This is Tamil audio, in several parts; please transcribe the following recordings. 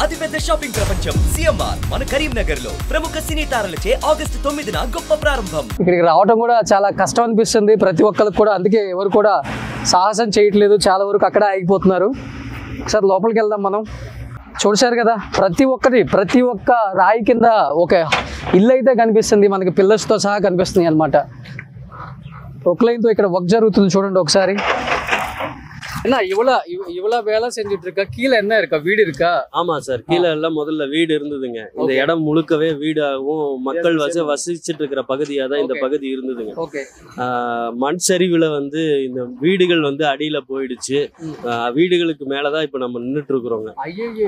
అతిపెద్ద షాపింగ్ ప్రపంచం సిఎంఆర్ మన కరీంనగర్ లో ప్రముఖ సినీ తారలచే ఆగస్టు 9న గొప్ప ప్రారంభం. ఇక్కడికి రావడం కూడా చాలా కష్టం అనిపిస్తుంది ప్రతి ఒక్కరికి కూడా. అందుకే ఎవరు కూడా సాహసం చేయట్లేదు, చాలా వరకు అక్కడ ఆగిపోతున్నారు. ఒకసారి లోపలికి వెళ్దాం మనం. చూశారు కదా, ప్రతి ఒక్క రాయి కింద ఒక ఇల్లు అయితే కనిపిస్తుంది మనకి, పిల్లర్స్తో సహా కనిపిస్తుంది అనమాట. ప్రొక్లైన్తో ఇక్కడ వర్క్ జరుగుతుంది చూడండి ఒకసారి. என்ன இவ்வளவு வேலை செஞ்சுட்டு இருக்கா? கீழே என்ன இருக்கா? வீடு இருக்கா? ஆமா சார், கீழே எல்லாம் முதல்ல வீடு இருந்ததுங்க. இந்த இடம் முழுக்கவே வீடாகவும் மக்கள் வசிச்சுட்டு இருக்கிற பகுதியா தான் இந்த பகுதி இருந்ததுங்க. மண் சரிவுல வந்து இந்த வீடுகள் வந்து அடியில போயிடுச்சு. வீடுகளுக்கு மேலதான் இப்ப நம்ம நின்றுட்டு இருக்கிறோங்க.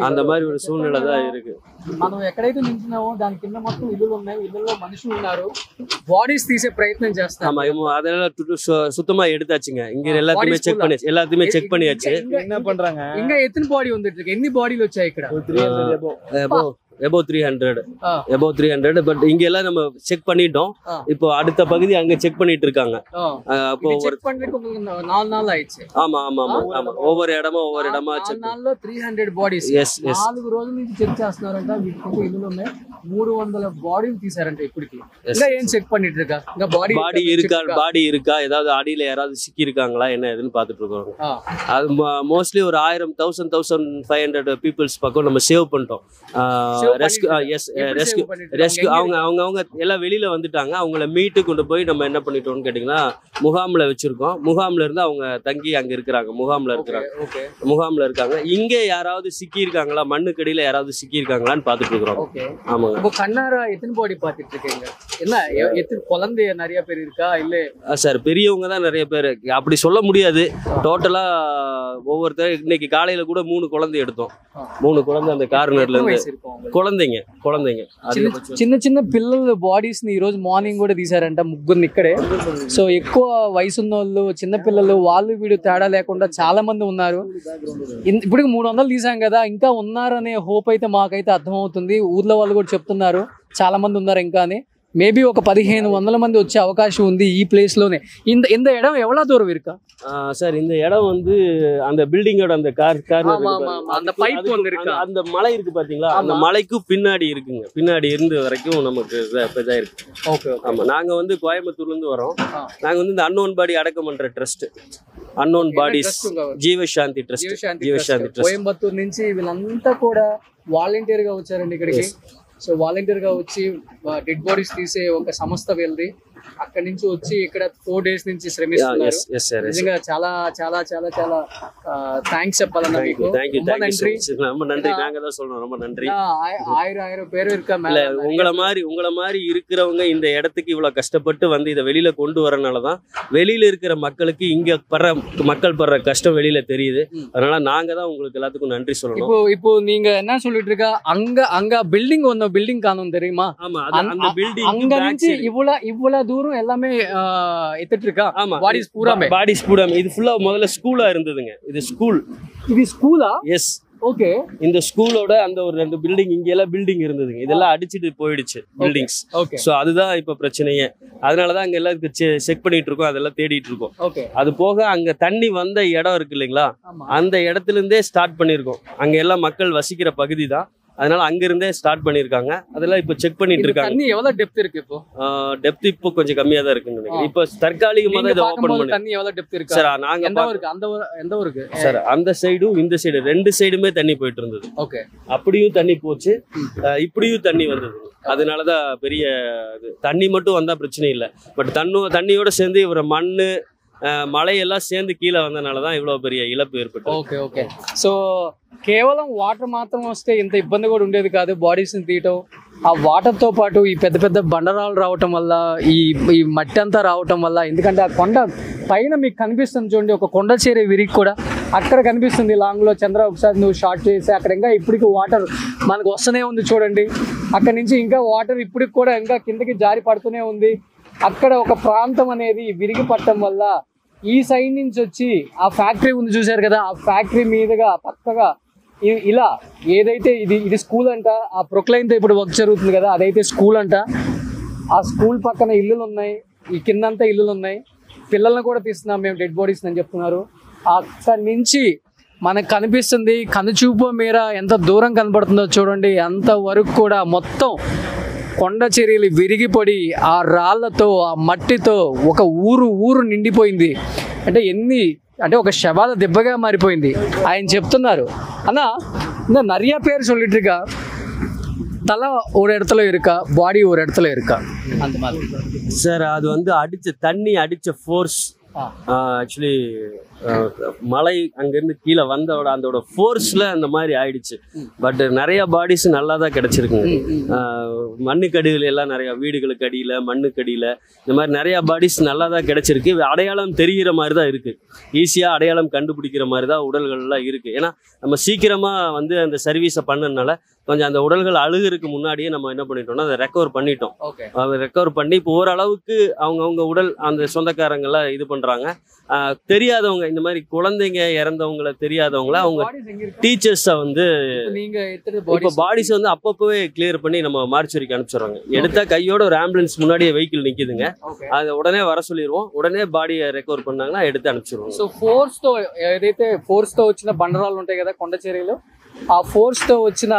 அந்த மாதிரி ஒரு சூழ்நிலை தான் இருக்கு. మనం ఎక్కడైతే నించున్నామో దాని కింద మొత్తం ఇల్లులు ఉన్నాయి, ఇళ్ళల్లో మనుషులు ఉన్నారు. బాడీస్ తీసే ప్రయత్నం చేస్తాం. ஆமா, அதெல்லாம் சுத்தமா எடுத்தாச்சுங்க. இங்க எல்லாத்தையுமே செக் பண்ணியாச்சு. என்ன பண்றாங்க? இங்க எத்தனை பாடி வந்துட்டு இருக்கு? எన్ని బాడీలు వచ్చాయి ఇక్కడ? above 300 பட் இங்க எல்லாம் நம்ம செக் பண்ணிட்டோம். இப்போ அடுத்த பகுதி அங்க செக் பண்ணிட்டு இருக்காங்க. அப்போ செக் பண்றதுக்கு உங்களுக்கு 4 நாள் ஆயிடுச்சு. ஆமா, ஒவ்வொரு இடமா செக் 4 நாள்లో 300 బాడీస్. 4 రోజుల నుంచి చెక్ చేస్తున్నారంట. వీటికి ఇల్లులోనే 300 బాడీలు తీశారంట ఇప్పటికి. ఇంకా ఏం చెక్ பண்ணிட்டு இருக்கா? ఇంకా బాడీ இருக்கா, ஏதாவது அடியில யாராவது சிக்கி இருக்காங்களா என்ன ஏதுன்னு பாத்துட்டு இருக்கோம். அது மோஸ்ட்லி ஒரு 1500 பீப்புள்ஸ் பக்கம் நம்ம சேவ் பண்ணிட்டோம். ரெஸ்கியூ அவங்க எல்லாம் வெளியில வந்துட்டாங்க. அவங்கள மீட்டு கொண்டு போய் நம்ம என்ன பண்ணிட்டோம்னு கேட்டீங்கன்னா முகாம்ல வச்சிருக்கோம். முகாம்ல இருந்து அவங்க தங்கி அங்க இருக்கிறாங்க. முகாம்ல இருக்காங்க. இங்க யாராவது சிக்கி இருக்காங்களா, மண்ணுக்கடியில யாராவது சிக்கி இருக்காங்களான்னு பாத்துட்டு இருக்கிறோம். ஆமாங்க. இப்போ கண்ணாரா எத்தனை பாடி பாத்துட்டு இருக்கீங்க? என்ன எத்தனை குழந்தை நிறைய பேர் இருக்கா? இல்ல சார், பெரியவங்க தான் நிறைய பேர். அப்படி சொல்ல முடியாது. டோட்டலா ஒவ்வொருத்தர் இன்னைக்கு காலையில கூட 3 குழந்தை எடுத்தோம். 3 குழந்தை அந்த கார்னர்ல இருந்து కులందెంగ చిన్న చిన్న పిల్లల బాడీస్ ని ఈ రోజు మార్నింగ్ కూడా తీసారంట, ముగ్గురిని ఇక్కడే. సో ఎక్కువ వయసు ఉన్న వాళ్ళు, చిన్న పిల్లలు, వాళ్ళు వీడు తేడా లేకుండా చాలా మంది ఉన్నారు. ఇప్పుడు 300 తీసాం కదా, ఇంకా ఉన్నారనే హోప్ అయితే మాకైతే అర్థమవుతుంది. ఊర్లో వాళ్ళు కూడా చెప్తున్నారు చాలా మంది ఉన్నారు ఇంకా అని. மேபி ఒక 1500 మంది వచ్చే అవకాశం ఉంది ఈ ప్లేస్ లోనే. இந்த இடம் எவ்வளவு தூரம் இருக்கா சார்? இந்த இடம் வந்து அந்த பில்டிங்கோட அந்த அந்த பைப் வந்து இருக்கா, அந்த மலை இருக்கு பாத்தீங்களா, அந்த மலைக்கு பின்னாடி இருக்குங்க. பின்னாடி இருந்து வரைக்கும் நமக்கு இதா இருக்கு. ஆமா, நாங்க வந்து கோயம்புத்தூர்ல இருந்து வரோம். நாங்க வந்து இந்த அன்னோன் பாடி அடக்கம் பண்ற trust, unknown bodies Jeevashanti trust Coimbatore నుంచి వీళ్ళంతా కూడా వాలంటీర్ గా వచ్చారండి ఇక్కడికి. సో వాలంటీర్ గా వచ్చి డెడ్ బాడీస్ తీసే ఒక సంస్థ వెళ్ళి అక్కడి నుంచి వచ్చి ఇక్కడ 4 days నుంచి శ్రమిస్తున్నారు. నిజంగా చాలా చాలా చాలా చాలా థ్యాంక్స్ చెప్పాలన్నా మీకు. ரொம்ப நன்றி. நாங்க தான் சொல்றோம், ரொம்ப நன்றி. ஆயிரம் பேர் இருக்காங்க. உங்கள மாதிரி இருக்கிறவங்க இந்த இடத்துக்கு இவ்வளவு கஷ்டப்பட்டு வந்து இதை வெளியில கொண்டு வரனாலதான் வெளியில இருக்கிற மக்களுக்கு இங்க மக்கள் படுற கஷ்டம் வெளியில தெரியுது. அதனால நாங்க தான் உங்களுக்கு எல்லாத்துக்கும் நன்றி சொல்லணும். இப்போ நீங்க என்ன சொல்லிட்டு இருக்கா, அங்க பில்டிங் ஒன்னு பில்டிங் காணும் தெரியுமா? ஆமா, அந்த பில்டிங் அங்க నుంచి இவ்வளவு தூரம் எல்லாமே எத்திட்டு இருக்கா. பாடிஸ் பூராமே இது ஃபுல்லா முதல்ல ஸ்கூலா இருந்ததுங்க. இது ஸ்கூலா? எஸ். ஓகே. இந்த ஸ்கூலோட அந்த ஒரு 2 பில்டிங் இங்க எல்லாம் பில்டிங் இருந்ததுங்க. இதெல்லாம் அடிச்சிட்டு போயிடுச்சு பில்டிங்ஸ். சோ அதுதான் இப்ப பிரச்சனையே. அதனாலதான் அங்க எல்லாம் செக் பண்ணிட்டு இருக்கோம், அதெல்லாம் தேடிட்டு இருக்கோம். அது போக அங்க தண்ணி வந்த இடம் இருக்கு இல்லைங்களா, அந்த இடத்துல இருந்தே ஸ்டார்ட் பண்ணிருக்கோம். அங்க எல்லாம் மக்கள் வசிக்கிற பகுதி தான். அதனால அங்க இருந்தே ஸ்டார்ட் பண்ணிருக்காங்க. அதெல்லாம் இப்ப செக் பண்ணிட்டு இருக்காங்க. தண்ணி எவ்வளவு டெப்த் இருக்கு இப்போ? டெப்த் இப்போ கொஞ்சம் கம்மியா தான் இருக்குன்னு நினைக்கிறேன். இப்போ தற்காலிகமா தான் இத ஓபன் பண்ணி. தண்ணி எவ்வளவு டெப்த் இருக்கு சார்? நாங்க எந்த ஊருக்கு சார்? அந்த சைடும் இந்த சைடு 2 சைடுமே தண்ணி போயிட்டு இருந்தது. ஓகே. அப்படியும் தண்ணி போச்சு, இப்படியும் தண்ணி வந்தது. அதனாலதான் பெரிய தண்ணி மட்டும் வந்தா பிரச்சனை இல்லை. பட் தண்ணியோட சேர்ந்து இவர மண்ணு మలయెல்லாம் சேர்ந்து கீழ வந்தனால தான் இவ்வளவு பெரிய இழப்பு ஏற்பட்டது. Okay okay. సో కేవలం వాటర్ మాత్రం వస్తే ఇంత ఇబ్బంది కూడా ఉండేది కాదు బాడీస్ ని తీయటం. ఆ వాటర్ తో పాటు ఈ పెద్ద పెద్ద బండరాలు రావటం వల్ల, ఈ మట్టి అంతా రావటం వల్ల, ఎందుకంటే ఆ కొండ పైన మీకు కనిపిస్తుంది చూడండి, ఒక కొండ చేరే విరిగి కూడా అక్కడ కనిపిస్తుంది లాంగ్ లో. చంద్ర ఒకసారి నువ్వు షార్ట్ చేసి అక్కడ ఇంకా ఇప్పటికి వాటర్ మనకు వస్తూనే ఉంది చూడండి. అక్కడ నుంచి ఇంకా వాటర్ ఇప్పటికి కూడా ఇంకా కిందకి జారి పడుతూనే ఉంది. అక్కడ ఒక ప్రాంతం అనేది విరిగి పట్టడం వల్ల ఈ సైడ్ నుంచి వచ్చి ఆ ఫ్యాక్టరీ ఉంది చూసారు కదా, ఆ ఫ్యాక్టరీ మీదుగా పక్కగా ఇలా ఏదైతే ఇది స్కూల్ అంట. ఆ ప్రొక్లైన్తో ఇప్పుడు వర్క్ జరుగుతుంది కదా, అదైతే స్కూల్ అంట. ఆ స్కూల్ పక్కన ఇల్లులు ఉన్నాయి, ఈ కిందంతా ఇల్లులు ఉన్నాయి. పిల్లల్ని కూడా తీస్తున్నాం మేము డెడ్ బాడీస్ అని చెప్తున్నారు. అక్కడి నుంచి మనకు కనిపిస్తుంది, కనుచూపు మేర ఎంత దూరం కనబడుతుందో చూడండి. అంతవరకు కూడా మొత్తం కొండ చర్యలు విరిగిపడి ఆ రాళ్లతో ఆ మట్టితో ఒక ఊరు నిండిపోయింది. అంటే ఒక శవాల దెబ్బగా మారిపోయింది. ఆయన చెప్తున్నారు, అన్నా இந்த நிறைய பேர் சொல்லிட்டு இருக்கா தலை ஒரு இடத்துல இருக்கா, பாடி ஒரு இடத்துல இருக்கா, அந்த மாதிரி. சார் அது வந்து தண்ணி அடிச்ச ஃபோர்ஸ் ஆக்சுவலி மலை அங்கேருந்து கீழே வந்தோட அதோட ஃபோர்ஸில் அந்த மாதிரி ஆயிடுச்சு. பட் நிறைய பாடிஸ் நல்லா தான் கிடச்சிருக்குங்க. மண்ணுக்கடியில் எல்லாம் நிறையா வீடுகளுக்கு அடியில் மண்ணுக்கடியில் இந்த மாதிரி நிறையா பாடிஸ் நல்லா தான் கிடச்சிருக்கு. அடையாளம் தெரிகிற மாதிரி தான் இருக்குது, ஈஸியாக அடையாளம் கண்டுபிடிக்கிற மாதிரி தான் உடல்கள்லாம் இருக்குது. ஏன்னா நம்ம சீக்கிரமாக வந்து அந்த சர்வீஸை பண்ணதுனால கொஞ்சம் அந்த உடல்கள் அழுகிறதுக்கு முன்னாடியே நம்ம என்ன பண்ணிட்டோம்னா அதை ரெக்கவர் பண்ணிட்டோம். அதை ரெக்கவர் பண்ணி இப்போ ஓரளவுக்கு அவங்கவுங்க உடல் அந்த சொந்தக்காரங்களாம் இது பண்ணுறாங்க. தெரியாதவங்க இந்த மாதிரி குழந்தைங்க இறந்தவங்கள தெரியாதவங்கள அவங்க டீச்சர்ஸை வந்து இப்போ பாடிஸ் வந்து அப்பப்பவே கிளியர் பண்ணி நம்ம மார்ச்சுரிக்கு அனுப்பிச்சிடுறாங்க. எடுத்தா கையோட ஒரு ஆம்புலன்ஸ் முன்னாடியே வெஹிக்கிள் நிற்குதுங்க, அதை உடனே வர சொல்லிடுவோம். உடனே பாடியை ரெக்கவர் பண்ணாங்கன்னா எடுத்து అనిపిస్తున్నారు. సో ఫోర్స్తో ఏదైతే ఫోర్స్తో వచ్చిన బండరాళ్ళు ఉంటాయి కదా కొండ చర్యలు, ఆ ఫోర్స్తో వచ్చిన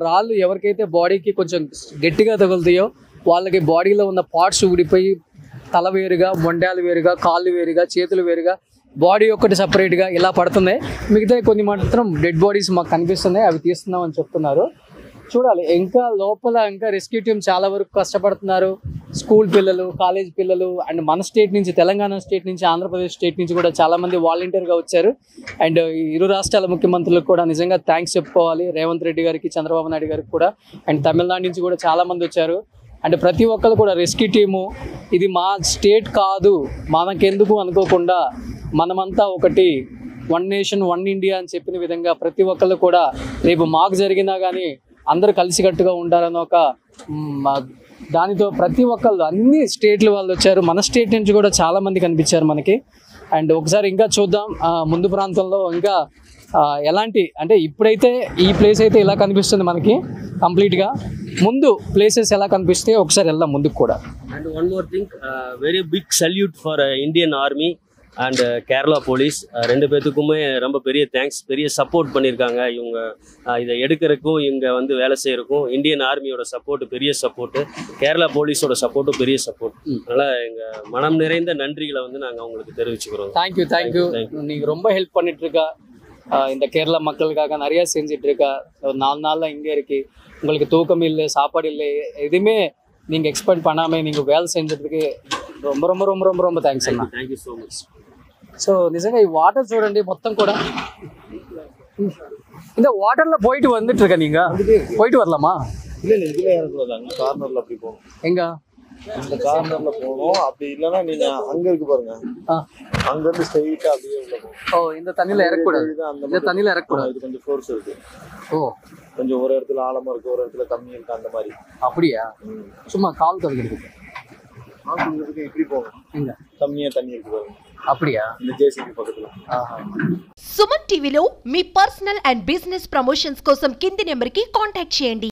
రాళ్ళు ఎవరికైతే బాడీకి కొంచెం గట్టిగా తగులుతాయో వాళ్ళకి బాడీలో ఉన్న పార్ట్స్ ఊడిపోయి తల వేరుగా, మొండాలు వేరుగా, కాళ్ళు వేరుగా, చేతులు వేరుగా, బాడీ ఒక్కటి సపరేట్గా ఇలా పడుతున్నాయి. మిగతా కొన్ని మాత్రం డెడ్ బాడీస్ మాకు కనిపిస్తున్నాయి, అవి తీస్తున్నామని చెప్తున్నారు. చూడాలి, ఇంకా లోపల ఇంకా రెస్క్యూ టీమ్ చాలా వరకు కష్టపడుతున్నారు. స్కూల్ పిల్లలు, కాలేజ్ పిల్లలు అండ్ మన స్టేట్ నుంచి, తెలంగాణ స్టేట్ నుంచి, ఆంధ్రప్రదేశ్ స్టేట్ నుంచి కూడా చాలామంది వాలంటీర్గా వచ్చారు. అండ్ ఇరు రాష్ట్రాల ముఖ్యమంత్రులకు కూడా నిజంగా థ్యాంక్స్ చెప్పుకోవాలి. రేవంత్ రెడ్డి గారికి, చంద్రబాబు నాయుడు గారికి కూడా. అండ్ తమిళనాడు నుంచి కూడా చాలామంది వచ్చారు. అండ్ ప్రతి ఒక్కరు కూడా రెస్క్యూ టీము, ఇది మా స్టేట్ కాదు మనకెందుకు అనుకోకుండా మనమంతా ఒకటి, వన్ నేషన్ వన్ ఇండియా అని చెప్పిన విధంగా ప్రతి ఒక్కరు కూడా రేపు మాకు జరిగినా కానీ అందరూ కలిసికట్టుగా ఉండాలని ఒక దానితో ప్రతి ఒక్కళ్ళు అన్ని స్టేట్ల వాళ్ళు వచ్చారు. మన స్టేట్ నుంచి కూడా చాలామంది కనిపించారు మనకి. అండ్ ఒకసారి ఇంకా చూద్దాం ముందు ప్రాంతంలో ఇంకా ఎలాంటి, అంటే ఇప్పుడైతే ఈ ప్లేస్ అయితే ఇలా కనిపిస్తుంది మనకి కంప్లీట్గా. ముందు ప్లేసెస్ ఎలా కనిపిస్తే ఒకసారి వెళ్దాం ముందుకు కూడా. And one more thing, very big salute for Indian Army and Kerala police. ரெண்டு பேர்த்துக்குமே ரொம்ப பெரிய தேங்க்ஸ். பெரிய சப்போர்ட் பண்ணியிருக்காங்க இவங்க இதை எடுக்கிறதுக்கும் இவங்க வந்து வேலை செய்கிறதுக்கும். இந்தியன் ஆர்மியோட சப்போர்ட் பெரிய சப்போர்ட்டு, கேரளா போலீஸோட சப்போர்ட்டும் பெரிய சப்போர்ட். அதனால் எங்கள் மனம் நிறைந்த நன்றிகளை வந்து நாங்கள் அவங்களுக்கு தெரிவிச்சுக்கிறோம். தேங்க்யூ. நீங்கள் ரொம்ப ஹெல்ப் பண்ணிட்டு இருக்கா இந்த கேரளா மக்களுக்காக, நிறையா செஞ்சுட்டு இருக்கா. ஒரு 4 நாளில் இங்கே இருக்கு, உங்களுக்கு தூக்கம் இல்லை, சாப்பாடு இல்லை, எதுவுமே நீங்கள் எக்ஸ்பெக்ட் பண்ணாமல் நீங்கள் வேலை செஞ்சதுக்கு ரொம்ப ரொம்ப ரொம்ப ரொம்ப ரொம்ப தேங்க்ஸ் அண்ணா. Thank you so much. సో నిజంగా ఈ వాటర్ చూడండి మొత్తం కూడా. இந்த வாட்டர்ல போயிட்டு வந்துட்டு இருக்க, நீங்க போயிட்டு வரலாமா? இல்ல இதுல இறங்குவாங்க, கார்னர்ல அப்படி போகணும். எங்க இந்த கார்னர்ல போகணும். அப்படி இல்லைன்னா நீங்க அங்க இருக்கு பாருங்க, அங்க இருந்து ஸ்ட்ரைட்டா அப்படியே உள்ள போகும். ஓ, இந்த தண்ணியில இறக்கக்கூடாது, இந்த தண்ணியில இறக்கக்கூடாது. இது கொஞ்சம் ஃபோர்ஸ் இருக்கு. ஓ, கொஞ்சம் ஒரு இடத்துல ஆழமா இருக்கு, ஒரு இடத்துல கம்மியா இருக்கு, அந்த மாதிரி. அப்படியா? சும்மா கால் கழுவிடுது. இப்படி போகும், எங்க கம்மியா தண்ணி இருக்கு பாருங்க. அப்படியா? இந்த ஜேசிபி பக்கத்துல. సుమన్ టీవీలో మీ పర్సనల్ అండ్ బిజినెస్ ప్రమోషన్స్ కోసం కింది నెంబర్కి కాంటాక్ట్ చేయండి.